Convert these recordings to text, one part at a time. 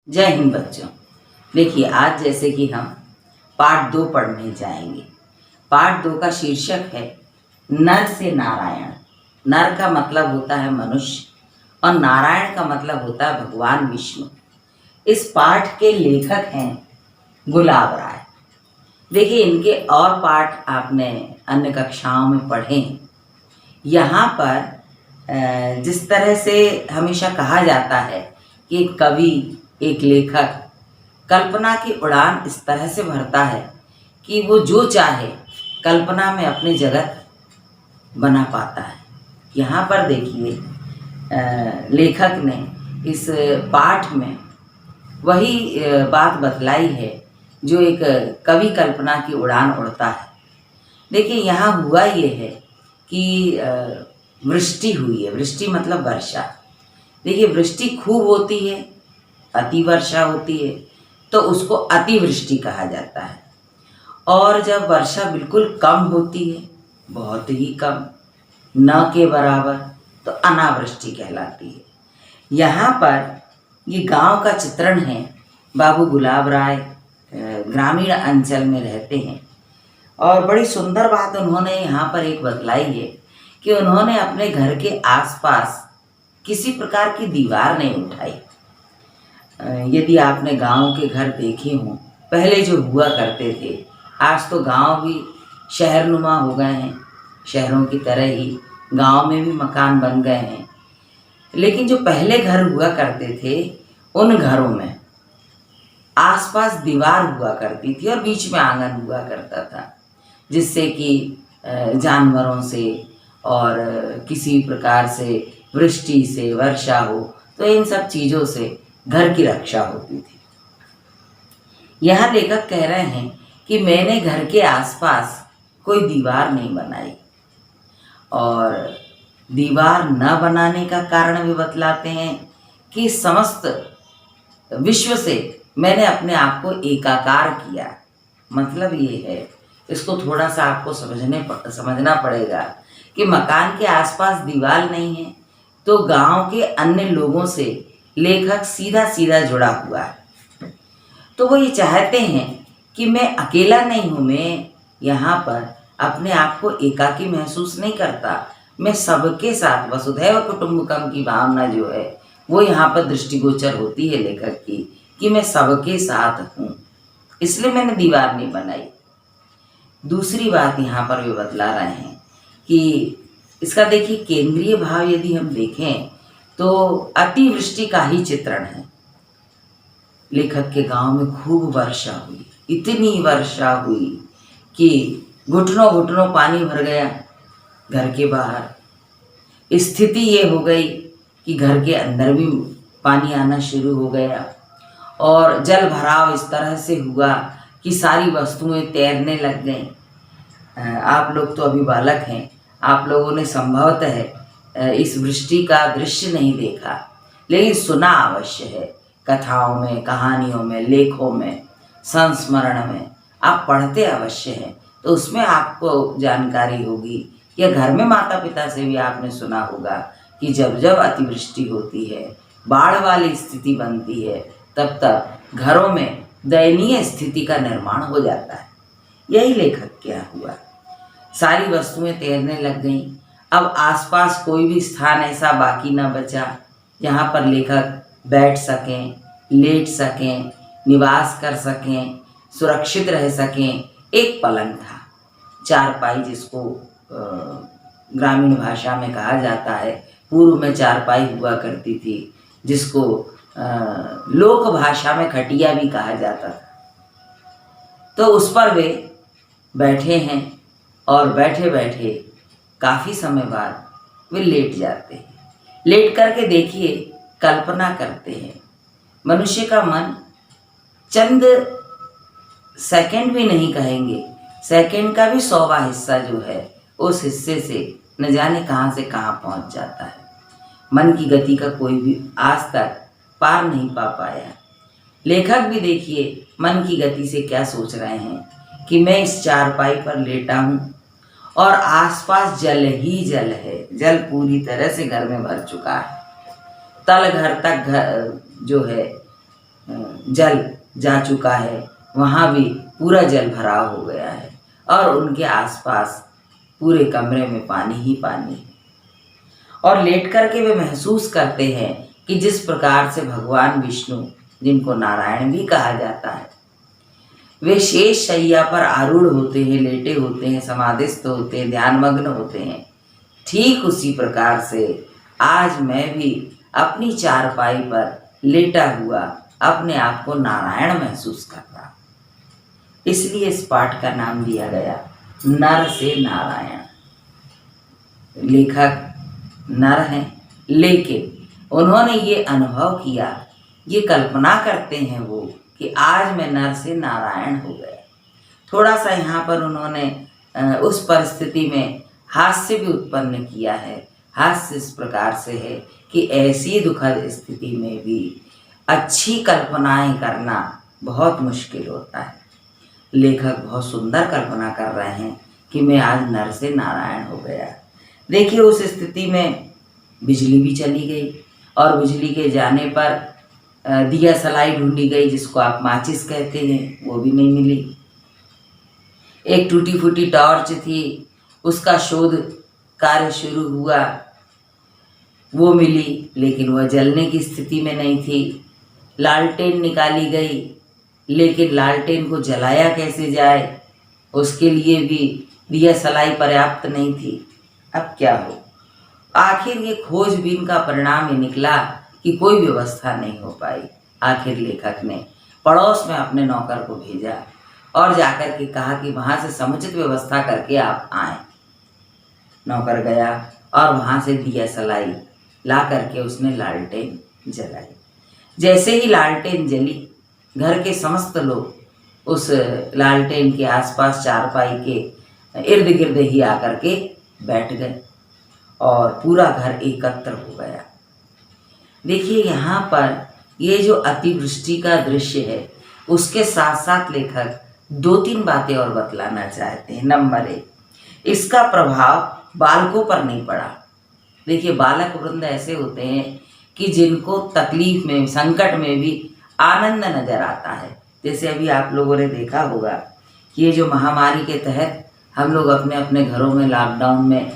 जय हिंद बच्चों। देखिए, आज जैसे कि हम पाठ 2 पढ़ने जाएंगे। पाठ 2 का शीर्षक है नर से नारायण। नर का मतलब होता है मनुष्य और नारायण का मतलब होता है भगवान विष्णु। इस पाठ के लेखक हैं गुलाब राय। देखिए, इनके और पाठ आपने अन्य कक्षाओं में पढ़े हैं। यहाँ पर जिस तरह से हमेशा कहा जाता है कि एक कवि, एक लेखक कल्पना की उड़ान इस तरह से भरता है कि वो जो चाहे कल्पना में अपने जगत बना पाता है। यहाँ पर देखिए, लेखक ने इस पाठ में वही बात बतलाई है जो एक कवि कल्पना की उड़ान उड़ता है। देखिए, यहाँ हुआ ये है कि वृष्टि हुई है। वृष्टि मतलब वर्षा। देखिए, वृष्टि खूब होती है, अति वर्षा होती है, तो उसको अतिवृष्टि कहा जाता है। और जब वर्षा बिल्कुल कम होती है, बहुत ही कम, न के बराबर, तो अनावृष्टि कहलाती है। यहाँ पर ये गांव का चित्रण है। बाबू गुलाब राय ग्रामीण अंचल में रहते हैं और बड़ी सुंदर बात उन्होंने यहाँ पर एक बतलाई है कि उन्होंने अपने घर के आसपास किसी प्रकार की दीवार नहीं उठाई। यदि आपने गांव के घर देखे हों, पहले जो हुआ करते थे, आज तो गांव भी शहरनुमा हो गए हैं, शहरों की तरह ही गांव में भी मकान बन गए हैं। लेकिन जो पहले घर हुआ करते थे, उन घरों में आसपास दीवार हुआ करती थी और बीच में आंगन हुआ करता था, जिससे कि जानवरों से और किसी प्रकार से वृष्टि से, वर्षा हो तो इन सब चीज़ों से घर की रक्षा होती थी। यहाँ लेखक कह रहे हैं कि मैंने घर के आसपास कोई दीवार नहीं बनाई, और दीवार न बनाने का कारण भी बतलाते हैं कि समस्त विश्व से मैंने अपने आप को एकाकार किया। मतलब ये है, इसको थोड़ा सा आपको समझना पड़ेगा कि मकान के आसपास दीवार नहीं है तो गांव के अन्य लोगों से लेखक सीधा सीधा जुड़ा हुआ है। तो वो ये चाहते हैं कि मैं अकेला नहीं हूँ, मैं यहाँ पर अपने आप को एकाकी महसूस नहीं करता, मैं सबके साथ, वसुधैव कुटुंबकम की भावना जो है वो यहाँ पर दृष्टिगोचर होती है लेखक की, कि मैं सबके साथ हूँ, इसलिए मैंने दीवार नहीं बनाई। दूसरी बात यहाँ पर वे बतला रहे हैं कि इसका देखिए केंद्रीय भाव यदि हम देखें तो अतिवृष्टि का ही चित्रण है। लेखक के गांव में खूब वर्षा हुई, इतनी वर्षा हुई कि घुटनों घुटनों पानी भर गया घर के बाहर। स्थिति ये हो गई कि घर के अंदर भी पानी आना शुरू हो गया और जल भराव इस तरह से हुआ कि सारी वस्तुएं तैरने लग गईं। आप लोग तो अभी बालक हैं, आप लोगों ने संभवतः इस वृष्टि का दृश्य नहीं देखा, लेकिन सुना अवश्य है। कथाओं में, कहानियों में, लेखों में, संस्मरण में आप पढ़ते अवश्य हैं, तो उसमें आपको जानकारी होगी, या घर में माता पिता से भी आपने सुना होगा कि जब जब अतिवृष्टि होती है, बाढ़ वाली स्थिति बनती है, तब तक घरों में दयनीय स्थिति का निर्माण हो जाता है। यही लेखक क्या हुआ, सारी वस्तुएं तैरने लग गईं। अब आसपास कोई भी स्थान ऐसा बाकी न बचा जहाँ पर लेखक बैठ सकें, लेट सकें, निवास कर सकें, सुरक्षित रह सकें। एक पलंग था, चारपाई जिसको ग्रामीण भाषा में कहा जाता है। पूर्व में चारपाई हुआ करती थी, जिसको लोक भाषा में खटिया भी कहा जाता था। तो उस पर वे बैठे हैं और बैठे बैठे काफ़ी समय बाद वे लेट जाते हैं। लेट करके देखिए, कल्पना करते हैं। मनुष्य का मन चंद सेकंड भी नहीं कहेंगे, सेकंड का भी 100वां हिस्सा जो है, उस हिस्से से न जाने कहाँ से कहाँ पहुँच जाता है। मन की गति का कोई भी आज तक पार नहीं पा पाया। लेखक भी देखिए मन की गति से क्या सोच रहे हैं कि मैं इस चारपाई पर लेटा हूँ और आसपास जल ही जल है, जल पूरी तरह से घर में भर चुका है। तल घर तक घर जो है जल जा चुका है, वहाँ भी पूरा जल भराव हो गया है और उनके आसपास पूरे कमरे में पानी ही पानी है। और लेट कर के वे महसूस करते हैं कि जिस प्रकार से भगवान विष्णु, जिनको नारायण भी कहा जाता है, वे शेष शैया पर आरूढ़ होते हैं, लेटे होते हैं, समाधिस्थ होते हैं, ध्यानमग्न होते हैं, ठीक उसी प्रकार से आज मैं भी अपनी चारपाई पर लेटा हुआ अपने आप को नारायण महसूस कर रहा। इसलिए इस पाठ का नाम दिया गया नर से नारायण। लेखक नर हैं, लेकिन उन्होंने ये अनुभव किया, ये कल्पना करते हैं वो कि आज मैं नर से नारायण हो गया। थोड़ा सा यहाँ पर उन्होंने उस परिस्थिति में हास्य भी उत्पन्न किया है। हास्य इस प्रकार से है कि ऐसी दुखद स्थिति में भी अच्छी कल्पनाएं करना बहुत मुश्किल होता है। लेखक बहुत सुंदर कल्पना कर रहे हैं कि मैं आज नर से नारायण हो गया। देखिए, उस स्थिति में बिजली भी चली गई और बिजली के जाने पर दिया सलाई ढूंढी गई, जिसको आप माचिस कहते हैं, वो भी नहीं मिली। एक टूटी फूटी टॉर्च थी, उसका शोध कार्य शुरू हुआ, वो मिली, लेकिन वह जलने की स्थिति में नहीं थी। लालटेन निकाली गई, लेकिन लालटेन को जलाया कैसे जाए, उसके लिए भी दिया सलाई पर्याप्त नहीं थी। अब क्या हो? आखिर ये खोजबीन का परिणाम ये निकला कि कोई व्यवस्था नहीं हो पाई। आखिर लेखक ने पड़ोस में अपने नौकर को भेजा और जाकर के कहा कि वहाँ से समुचित व्यवस्था करके आप आएं। नौकर गया और वहाँ से दिया सलाई ला करके उसने लालटेन जलाई। जैसे ही लालटेन जली, घर के समस्त लोग उस लालटेन के आसपास चारपाई के इर्द गिर्द ही आकर के बैठ गए और पूरा घर एकत्र हो गया। देखिए, यहाँ पर ये जो अतिवृष्टि का दृश्य है, उसके साथ साथ लेखक 2-3 बातें और बतलाना चाहते हैं। नंबर 1, इसका प्रभाव बालकों पर नहीं पड़ा। देखिए, बालक वृंद ऐसे होते हैं कि जिनको तकलीफ में, संकट में भी आनंद नजर आता है। जैसे अभी आप लोगों ने देखा होगा कि ये जो महामारी के तहत हम लोग अपने अपने घरों में लॉकडाउन में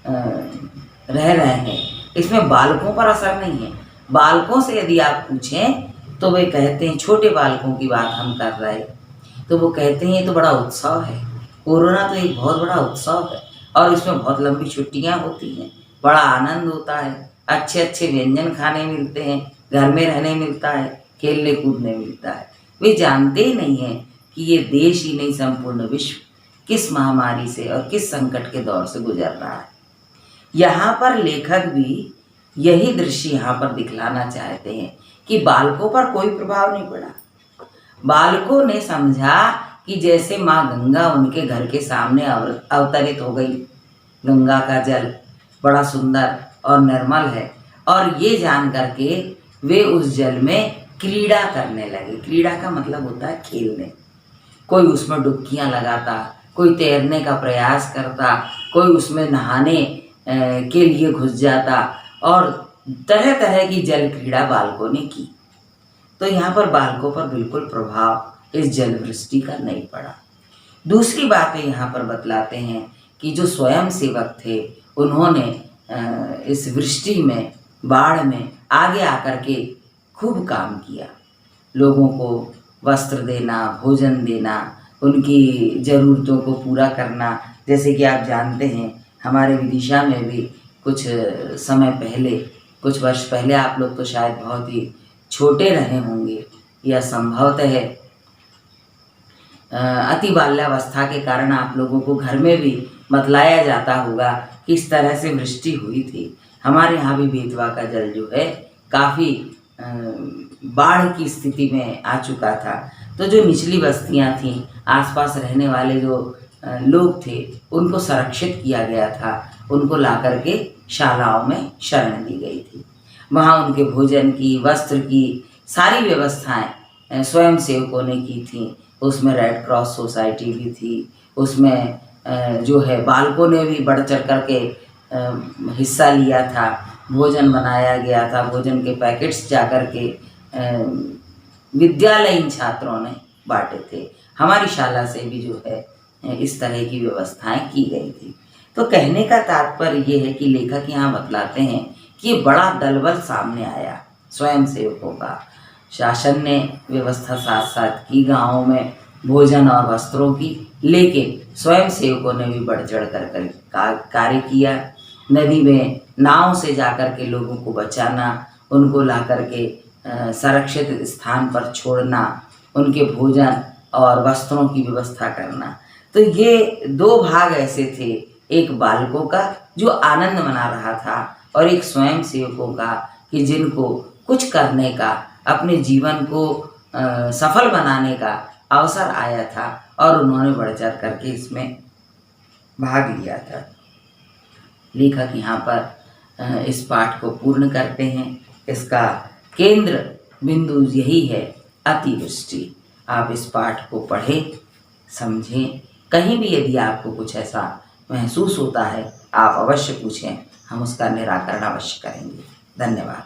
रह रहे हैं, इसमें बालकों पर असर नहीं है। बालकों से यदि आप पूछें तो वे कहते हैं, छोटे बालकों की बात हम कर रहे, तो वो कहते हैं ये तो बड़ा उत्सव है। कोरोना तो एक बहुत बड़ा उत्सव है और इसमें बहुत लंबी छुट्टियां होती हैं, बड़ा आनंद होता है, अच्छे अच्छे व्यंजन खाने मिलते हैं, घर में रहने मिलता है, खेलने कूदने मिलता है। वे जानते ही नहीं हैं कि ये देश ही नहीं, संपूर्ण विश्व किस महामारी से और किस संकट के दौर से गुजर रहा है। यहाँ पर लेखक भी यही दृश्य यहाँ पर दिखलाना चाहते हैं कि बालकों पर कोई प्रभाव नहीं पड़ा। बालकों ने समझा कि जैसे माँ गंगा उनके घर के सामने अवतरित हो गई। गंगा का जल बड़ा सुंदर और निर्मल है और ये जान करके वे उस जल में क्रीड़ा करने लगे। क्रीड़ा का मतलब होता है खेलने। कोई उसमें डुबकियां लगाता, कोई तैरने का प्रयास करता, कोई उसमें नहाने के लिए घुस जाता और तरह तरह की जल क्रीड़ा बालकों ने की। तो यहाँ पर बालकों पर बिल्कुल प्रभाव इस जल वृष्टि का नहीं पड़ा। दूसरी बातें यहाँ पर बतलाते हैं कि जो स्वयं सेवक थे, उन्होंने इस वृष्टि में, बाढ़ में आगे आकर के खूब काम किया। लोगों को वस्त्र देना, भोजन देना, उनकी ज़रूरतों को पूरा करना। जैसे कि आप जानते हैं, हमारे विदिशा में भी कुछ समय पहले, कुछ वर्ष पहले, आप लोग तो शायद बहुत ही छोटे रहे होंगे या संभवतः अति बाल्यावस्था के कारण आप लोगों को घर में भी बतलाया जाता होगा कि इस तरह से वृष्टि हुई थी। हमारे यहाँ भी बेतवा का जल जो है काफ़ी बाढ़ की स्थिति में आ चुका था। तो जो निचली बस्तियाँ थीं, आसपास रहने वाले जो लोग थे, उनको संरक्षित किया गया था। उनको ला करके शालाओं में शरण दी गई थी। वहाँ उनके भोजन की, वस्त्र की सारी व्यवस्थाएं स्वयं सेवकों ने की थी। उसमें रेड क्रॉस सोसाइटी भी थी, उसमें जो है बालकों ने भी बढ़ चढ़ करके हिस्सा लिया था। भोजन बनाया गया था, भोजन के पैकेट्स जा कर के विद्यालयीन छात्रों ने बांटे थे। हमारी शाला से भी जो है इस तरह की व्यवस्थाएं की गई थी। तो कहने का तात्पर्य ये है कि लेखक यहाँ बतलाते हैं कि ये बड़ा दलबल सामने आया स्वयंसेवकों का। शासन ने व्यवस्था साथ साथ की गाँवों में भोजन और वस्त्रों की, लेकिन स्वयंसेवकों ने भी बढ़ चढ़ कर कार्य किया। नदी में नाव से जाकर के लोगों को बचाना, उनको ला कर के संरक्षित स्थान पर छोड़ना, उनके भोजन और वस्त्रों की व्यवस्था करना। तो ये दो भाग ऐसे थे, एक बालकों का जो आनंद मना रहा था और एक स्वयं सेवकों का कि जिनको कुछ करने का, अपने जीवन को सफल बनाने का अवसर आया था और उन्होंने बढ़ चढ़ करके इसमें भाग लिया था। लेखक यहाँ पर इस पाठ को पूर्ण करते हैं। इसका केंद्र बिंदु यही है, अतिवृष्टि। आप इस पाठ को पढ़ें, समझें। कहीं भी यदि आपको कुछ ऐसा महसूस होता है आप अवश्य पूछें, हम उसका निराकरण अवश्य करेंगे। धन्यवाद।